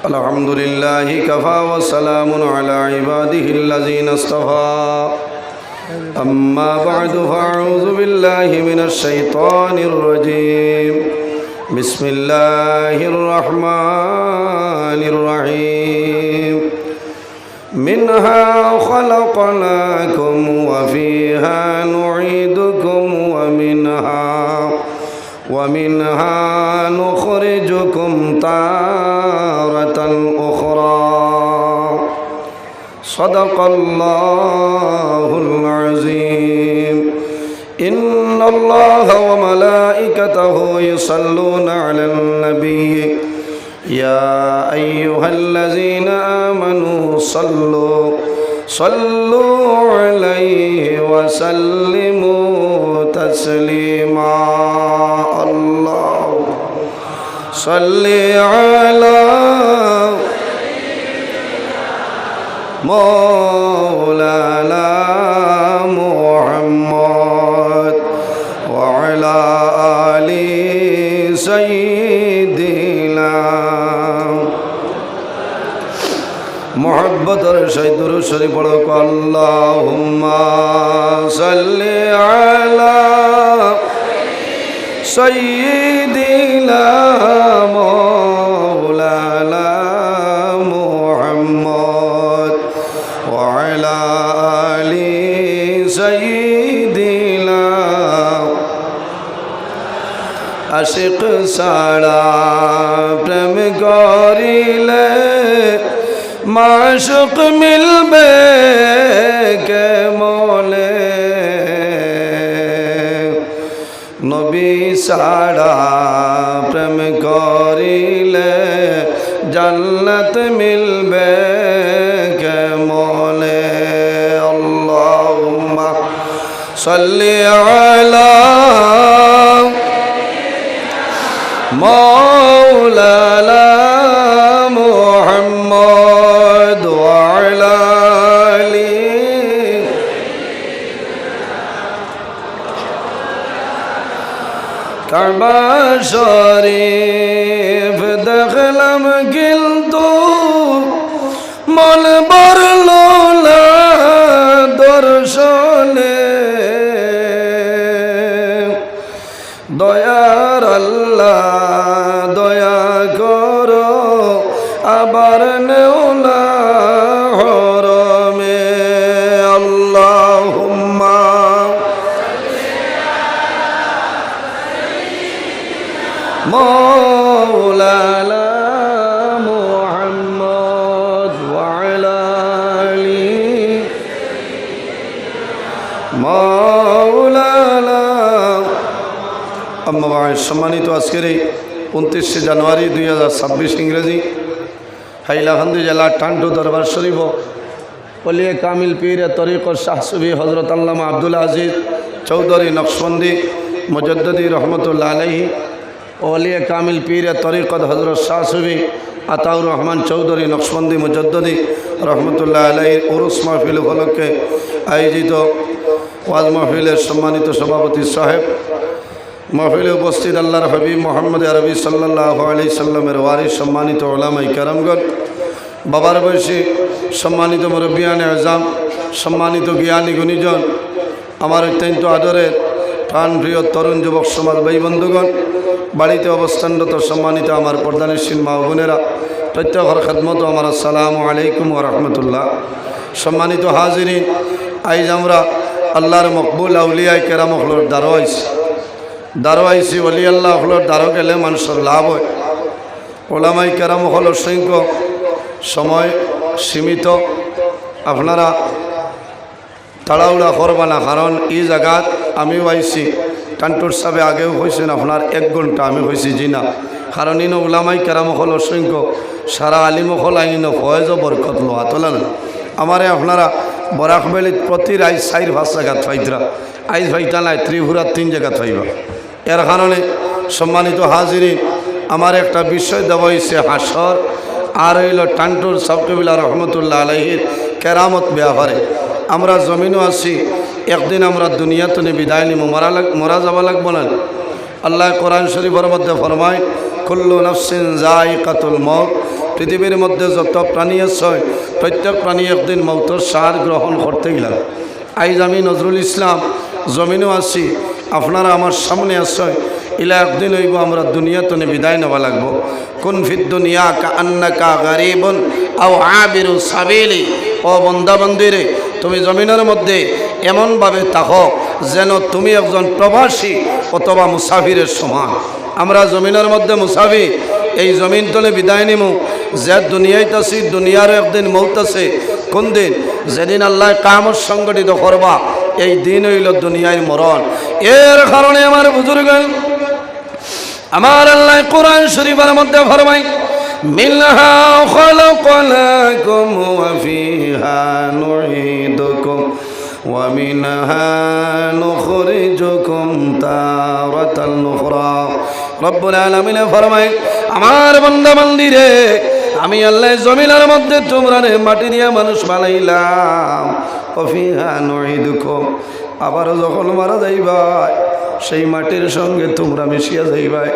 الحمد لله كفى وسلام على عباده الذين اصطفى أما بعد فأعوذ بالله من الشيطان الرجيم بسم الله الرحمن الرحيم منها خلقناكم وفيها نعيدكم ومنها نخرجكم تارة أخرى صدق الله العظيم إن الله وملائكته يصلون على النبي يا أيها الذين آمنوا صلوا عليه وسلموا تسليما الله صل على مولانا محمد وعلى آل سيدنا محبت شهید شریف پڑھو کو اللہم صلی علی سیدنا مولانا محمد وعلى آل سیدنا আশিক সারা প্রেম করিলে মাশুক মিলবে কেমনে নবী সারা প্রেম করিলে জান্নাত মিলবে কেমনে আল্লাহুম্মা সাল্লি আলা مولانا محمد وعلى آله কাবা শরীফ দেখলাম কিন্তু মন ভরল না দর্শনে দয়ার আল্লাহ দয়া করো আবার নেও না হরমে আল্লাহুম্মা مولانا محمد وعلى آله مولانا আম্মা বাবা সম্মানিত আজকের এই 29 জানুয়ারি 2026 ইংরেজি হাইলাকান্দি জেলার টান্টু দরবার শরীফ ওলিয়ে কামিল পীর তরিকত শাহ সুফি হযরত আল্লামা আব্দুল আজিজ চৌধুরী নকশবন্দি মুজাদ্দিদি রহমতুল্লাহ আলাইহি ওলিয়ে কামিল পীর তরিকত হযরত শাহ সুফি আতাউর রহমান চৌধুরী নকশবন্দি মুজাদ্দিদি রহমতুল্লাহ আলাইহির উরুস মাহফিল উপলক্ষে আয়োজিত ওয়াজ মাহফিলের সম্মানিত সভাপতি সাহেব মাহফিলে উপস্থিত আল্লাহর হাবিব মোহাম্মদ আরবি সাল্লাল্লাহু আলাইহি সাল্লামের ওয়ারিস সম্মানিত উলামায়ে কেরামগণ বাবার বয়সী সম্মানিত মুরব্বিয়ানে আজম সম্মানিত জ্ঞানী গুণীজন আমার অত্যন্ত আদরের প্রাণপ্রিয় তরুণ যুবক সমাজ ভাই বন্ধুগণ বাড়িতে অবস্থানরত সম্মানিত আমার পর্দানিশীল মা বোনেরা প্রত্যেকের খেদমত আমার আসসালামু আলাইকুম ওয়া রাহমাতুল্লাহ। সম্মানিত হাজিরিন, আজ আমরা আল্লাহর মকবুল আউলিয়ায়ে কেরাম হলোর দারোয়াইছি ওলি আল্লাহ হলোর দারো গেলে মানুষের লাভ হয়। ওলামাই কেরাম হল সংখ্য সময় সীমিত, আপনারা তাড়াহুড়া করবা না, কারণ এই জায়গাত আমিও আইছি টান্টুর সাহেব আগেও হয়েছেন আপনার 1 ঘন্টা, আমি হয়েছি জি না, কারণ ইনো ওলামাই কেরাম হল সংখ্য সারা আলিম হল আইন ফয়েজ বরকত লোয়া তোলেন আমারে আপনারা বরাকবেলিত প্রতি রাইজ 4-5 জায়গাত ফাইতরা, আইজ ফাইটা নাই ত্রিপুরার 3 জায়গাত ফাইবা। এর কারণে সম্মানিত হাজিরিন আমার একটা বিষয় দেওয়া হয়েছে হাসর আর হইল টান্টুর সাবকবিলা রহমতুল্লাহ আলাইহির কেরামত ব্যাপারে। আমরা জমিনও আছি, একদিন আমরা দুনিয়াতে বিদায় নিব, মরা যাব লাগবো না। আল্লাহ কোরআন শরীফের মধ্যে ফরমায় কুল্লু নাফসিন যায়িকাতুল মউত, পৃথিবীর মধ্যে যত প্রাণী আছে প্রত্যেক প্রাণী একদিন মৌতের স্বাদ গ্রহণ করতে গেলাম। আইজ আমি নজরুল ইসলাম জমিনও আছি, আপনারা আমার সামনে আছে, ইলা একদিন হইব আমরা দুনিয়াতে বিদায় নেওয়া লাগবো। কুন ফিদ দুনিয়া কা আন্নাকা গারিবুন আও আবিরু সাবিলি, ও বন্দা বান্দিরে তুমি জমিনের মধ্যে এমনভাবে থাকো যেন তুমি একজন প্রবাসী অথবা মুসাফিরের সমান। আমরা জমিনের মধ্যে মুসাফির, এই জমিন তলে বিদায় নিমু, যে দুনিয়ায় আছি দুনিয়ার একদিন মৌত আছে। কোন দিন? যেদিন আল্লাহ কিয়ামত সংগঠিত করবা, এই দিন হইল দুনিয়ার মরণ। এর কারণে আমার বুজুর্গ আমার আল্লাহ কোরআন শরীফের মধ্যে ফরমায় মিনহা খালাকনাকুম ওয়া ফিহা নুঈদুকুম ওয়া মিনহা নুখরিজুকুম তারাতান উখরা। রব্বুল আলামিন ফরমায় আমার বান্দা বান্দিরে আমি আল্লাহ জমিনের মধ্যে তোমরা মাটি দিয়ে মানুষ বানাইলাম, ওয়া ফিহা নুঈদুকুম, আবার যখন মারা যাইবা সেই মাটির সঙ্গে তোমরা মিশিয়া যাইবাই।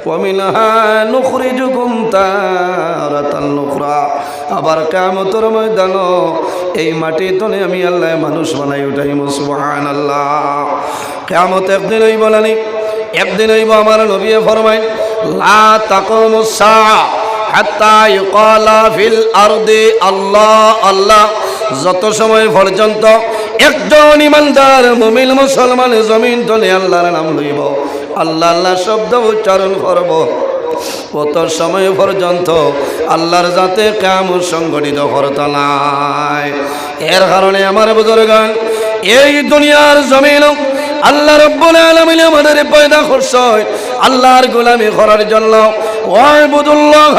ওয়া মিনহা নুখরিজুকুম তারাতান উখরা, আবার কিয়ামতের ময়দানে এই মাটি তলে আমি আল্লাহ মানুষ বানাই উঠাইম। সুবহানাল্লাহ। কিয়ামত একদিন হইব না, একদিন হইব। আমার নবী ফরমায় লা তাকুমুস সাআ হাত্তা ইউকালা ফিল আরদি আল্লাহ আল্লাহ, যত সময় পর্যন্ত একজন ইমানদার মুমিন মুসলমান জমিন তলে আল্লাহর নাম লইব, আল্লাহ আল্লাহ শব্দ উচ্চারণ করব, কত সময় পর্যন্ত আল্লাহর যাতে কিয়ামত সংগঠিত করতে নাই। এর কারণে আমার বুজুর্গান এই দুনিয়ার জমিন আল্লাহ রাব্বুল আলামিন আমাদের পয়দা করছে আল্লাহর গোলামি করার জন্য। ওয়াইবুদুল্লাহ,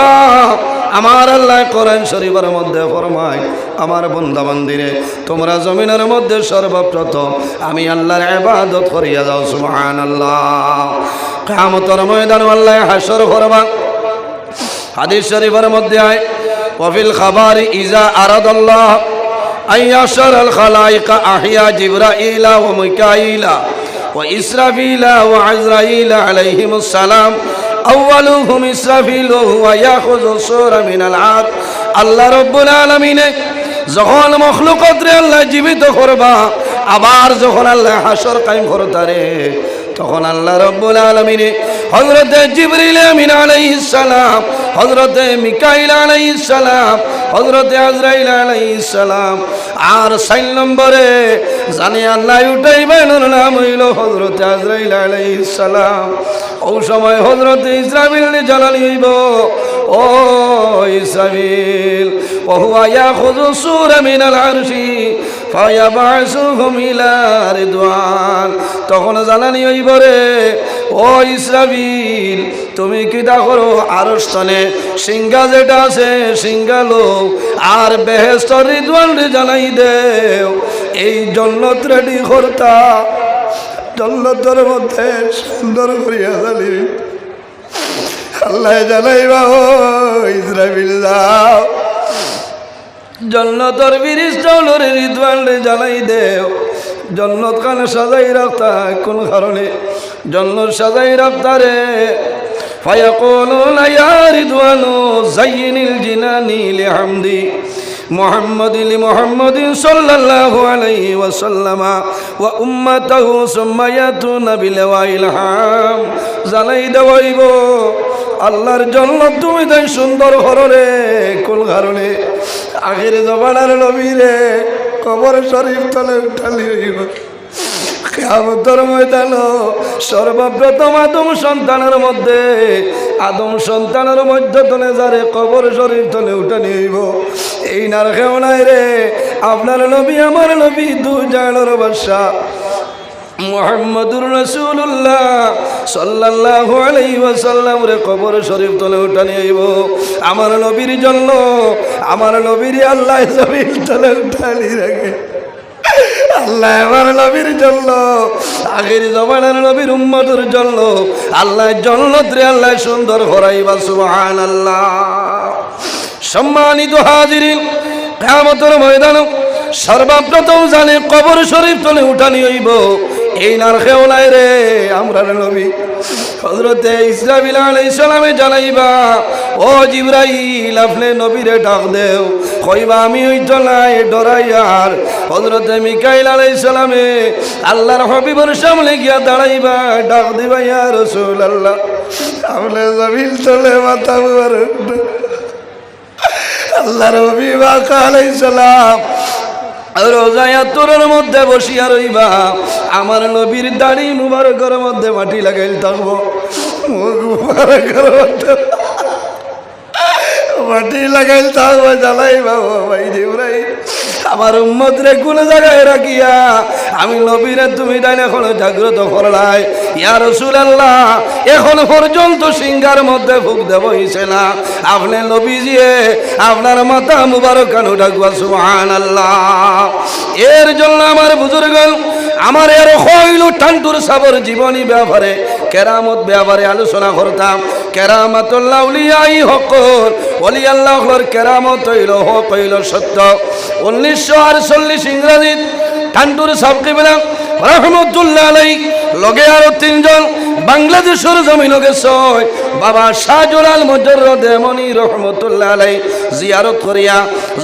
আমার আল্লাহ কোরআন শরীফের মধ্যে ফরমায় আমার বান্দা বান্দিরে তোমরা জমিনের মধ্যে সর্বপ্রথম আমি আল্লাহর ইবাদত করিয়া যাও। সুবহানাল্লাহ। কিয়ামতের ময়দানে আল্লাহ হাসর করবা। হাদিস শরীফের মধ্যে আয় ওয়াফিল খাবারি ইজা আরাদাল্লাহ আইয়াশারাল খালাইকা আহিয়া জিবরাইলা ওয়া মিকাইলা ওয়া ইসরাফিলা ওয়া আজরাইলা আলাইহিমুস সালাম আউয়ালুহুম ইসরাফিল ওয়া ইয়াখুযু সূরা মিনাল আর। আল্লাহ রাব্বুল আলামিন যখন মখলুকাতরে আল্লাহ জীবিত করবা, আবার যখন আল্লাহ হাসর কায়েম করতারে, তখন আল্লাহ রাব্বুল আলামিন হযরতে জিবরিল আমিন আলাইহিস সালাম, হযরতে মিকাইল আলাইহিস সালাম, হযরতে আজরাইল আলাইহিস সালাম, আর 4 নম্বরে জানি আল্লাহ উঠাইবেন নাম হইল হযরতে আজরাইল আলাইহিস সালাম। ওই সময় হযরতে ইসরাফিল জানালি হইব, ও ইসরাফিল ওয়া হুয়া ইয়াখুযু সূরা মিনাল আরশি ফায়াবাসুহুম ইলা রিদওয়ান। তখন জানানি হইব রে, ও ইসরাফিল তুমি কিটা করো, আরশ তলে সিংহা যেটা আছে সিংহালো আর বেহেশতর রিদওয়ান জানাই দেও। এই জান্নাত রেডি করতা, জান্নাতের মধ্যে সুন্দর করিয়া জানি আল্লাহ জানাইবা, ও ইসরাফিল যাও জান্নাতের ফেরেশতাগুলোরে রিদওয়ান জানাই দেও। জান্নাত খানে সাজাই রাখতা, কোন কারণে জান্নাত সাজাই রাখতা রে? ফায়াকুলুনা ইয়া রিদওয়ানু যায়িনিল জিনানি লিহামদি মুহাম্মাদিন লিমুহাম্মাদিন সাল্লাল্লাহু আলাইহি ওয়াসাল্লাম ওয়া উম্মাতাহু সুম্মা ইয়াতুনা বিলওয়াইল হাম। জানাই দেওয়াইব আল্লাহর জান্নাত তুমি তাই সুন্দর হররে, কোন কারণে? আখির জমানার নবী রে কবর শরীফ তলে উঠালি হইব। কিয়ামতের ময়দানে সর্বপ্রথম আদম সন্তানের মধ্যে আদম সন্তানের মধ্যে তলে যারে কবর শরীফ তলে উঠানি হইব। এই নার খেও নাই রে, আপনার নবী আমার নবী দু জাহানের বাদশা মুহাম্মাদুর রাসূলুল্লাহ সাল্লাল্লাহু আলাইহি ওয়াসাল্লাম রে কবর শরীফ তলে উঠানি হইব। আমার নবীর জন্য আমার নবীর আল্লাহ জমিন তলে উঠানি রাখে। আল্লাহ আমার নবীর জন্য আখির জমানার নবীর উম্মতের জন্য আল্লাহ জান্নাত রে আল্লাহ সুন্দর করাইবা। সুবহানাল্লাহ। সম্মানিত হাজিরিন, কিয়ামতের ময়দানে সর্বপ্রথম জানে কবর শরীফ তলে উঠানি হইব। এই নার খেও নাই রে, আমরা নবী হযরতে ইসরাফিল আলাইহিস সালামে জানাইবা ও জিবরাইল আপনি নবীরে ডাক দেও কইবা আমি হইতো নাই ডরাইয়ার হযরতে মিকাইল আলাইহিস সালামে আল্লাহর হাবিবের সামনে গিয়া দাঁড়াইবা ডাক দিবা ইয়া রাসূলুল্লাহ আপনি জমিন তলে মাথা মুবারক আল্লাহর হাবিব আলাইহিস সালাম রোজায়া তোরের মধ্যে বসিয়া রইবা আমার নবীর দাড়ি মুবারকের মধ্যে মাটি লাগাইল থাকবো মুখ মুবারকের মধ্যে মাটি লাগাইল থাকবো জ্বালাইবা ও ভাই জিবরাইল আমার উম্মত রে কোন জায়গায় রাখিয়া আমি নবীরে তুমি ডাইন এখন জাগ্রত করলাই ইয়া রাসূলুল্লাহ এখন পর্যন্ত সিংহার মধ্যে ফুক দেব হইছে না আপনি নবীজিয়ে আপনার মাথা মুবারক কানু ডাকবা সুবহানাল্লাহ এর জন্য আমার বুজুর্গ আমার এর হইল টান্টুর সাবর জীবনী ব্যাপারে কেরামত ব্যাপারে আলোচনা করতাম কেরামাতুল্লাহ আউলিয়াই হকর ওলি আল্লাহর কেরামত হইল হক হইল সত্য 1948 ইংরেজি টান্টুর সাব কিবলা রহমতুল্লাহ আলাইহি লগে আরো তিনজন বাংলাদেশের জমিন গেছে বাবা শাহজালাল মুজাররদ এমনি রহমতুল্লাহ আলাইহি জিয়ারত করিয়া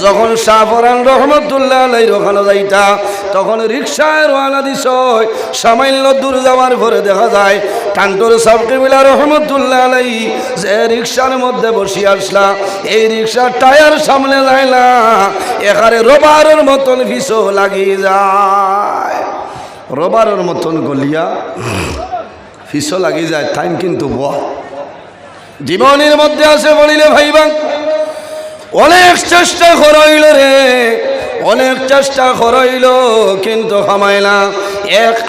যখন শাহফরান রহমতুল্লাহ আলাইহি ওখানে যাইতা তখন রিকশায় রওনা দিছ সামান্য দূর যাওয়ার পরে দেখা যায় টান্টুর সাব কিবলা রহমতুল্লাহ আলাইহি যে রিকশার মধ্যে বসে আসলা এই রিকশার টায়ার সামনে যায় না এখানে রবারের মতন ফিসো লাগি যায় রবারের মতন গলিয়া ফিসো লাগি যায় টাইম কিন্তু জীবনের মধ্যে আছে বলিলে ভাইবা অনেক চেষ্টা করাইল রে অনেক চেষ্টা করাইল কিন্তু খামাইলা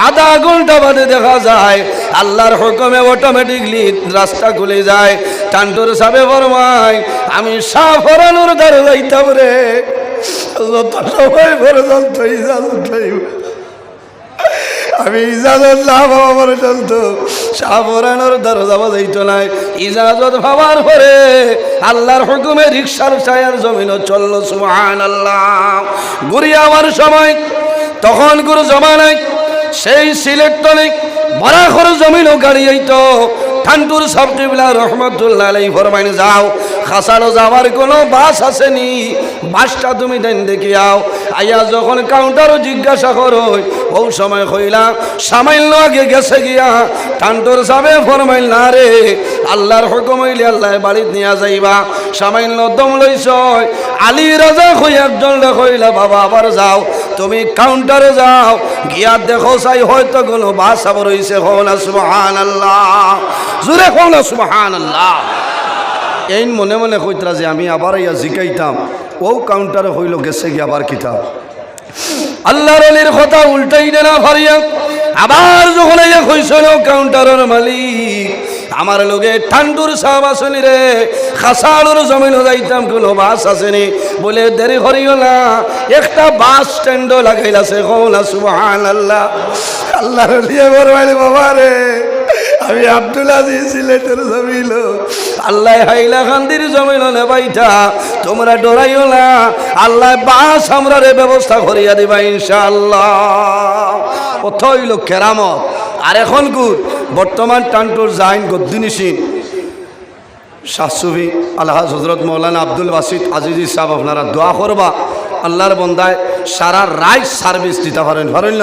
আধা ঘন্টা বাদে দেখা যায় আল্লাহর হুকুমে অটোমেটিকলি রাস্তা খুলে যায় টান্টুর সাবে ফরমায় আমি শাহফরানুর দ্বারে যাইতাম রে যত সময় পর্যন্ত ইজাজত আমি ইজাজত না পাওয়া পর্যন্ত শাহফরানোর দরজা যাইত নাই ইজাজত পাওয়ার পরে আল্লাহর হুকুমে রিকশার ছায়ার জমিনও চলল সুবহানাল্লাহ ঘুরে আমার সময় তখন গুরু জমানায় সেই সিলেক্টনিক বরাখর জমিনও গাড়ি হইতো টান্টুর সাব কিবলা রহমতুল্লাহ আলাইহি ফরমাইন যাও খাসাড়ো যাওয়ার কোনো বাস আসেনি বাসটা তুমি দেন দেখি আও আইয়া যখন কাউন্টারও জিজ্ঞাসা করো ও সময় কইলা সামান্য আগে গেছে গিয়া টান্টুর সাবে ফরমাইল না রে আল্লাহর হুকুম হইলে আল্লাহ বাড়িত নিয়া যাইবা সামান্য দম লইছ আলী রাজা কই একজন কইলা বাবা আবার যাও তুমি কাউন্টারে যাও গিয়া দেখো চাই হয়তো কোনো বাস আবার হইছে হো না সুবহানাল্লাহ জোরে হো না সুবহানাল্লাহ এই মনে মনে কইতরা যে আমি আবার ইয়া জিকাইতাম ও কাউন্টারে হইল গেছে গিয়ে আবার কিতাব আল্লাহর ওলির কথা উল্টাই না ভারিয়া আবার যখন ইয়া কইছিল কাউন্টারের মালিক আমার লগে টান্টুর সাহেব আসেনি রে খাসাড়ুর জমিন যাইতাম কোনো বাস আসেনি বলে দেরি করিও না একটা বাস স্ট্যান্ডও লাগাইলাছে কওনা সুবহানাল্লাহ আল্লাহর ওলি বলবাইলে বাবা রে আমি আব্দুল আজিজ সিলেটের জমিল আল্লাহ হাইলাকান্দির জমিন নেবাইতা তোমরা ডরাইও না আল্লাহ বাস আমরা রে ব্যবস্থা করিয়া দিবা ইনশাআল্লাহ কত হইল কেরামত আর এখন গুড বর্তমান টান্টুর জাইন গদ্দিনিসিন শাহসুফি আলহাজ হজরত মৌলানা আব্দুল বাসিত আজিজি সাহেব আপনারা দোয়া করবা আল্লাহর বন্দায় সারা রাইট সার্ভিস দিতে পারেন পারেন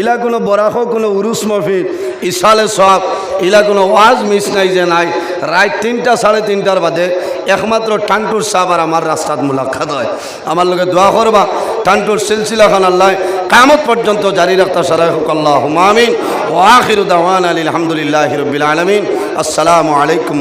ইলা কোনো বরাহ কোনো উরুস মহফিল ইসালে সব ইলা কোনো ওয়াজ মিস নাই যে নাই রাত 3টা 3:30টার বাদে একমাত্র টান্টুর সাহেব আর আমার রাস্তাত মুলাকাত হয় আমার লগে দোয়া করবা টান্টুর সিলসিলাখান আল্লাহ কিয়ামত পর্যন্ত জারি রাখতা সারাই হোক আল্লাহুম্মা আমিন ওয়া আখিরু দাওয়ানা আলহামদুলিল্লাহি রাব্বিল আলামিন আসসালামু আলাইকুম।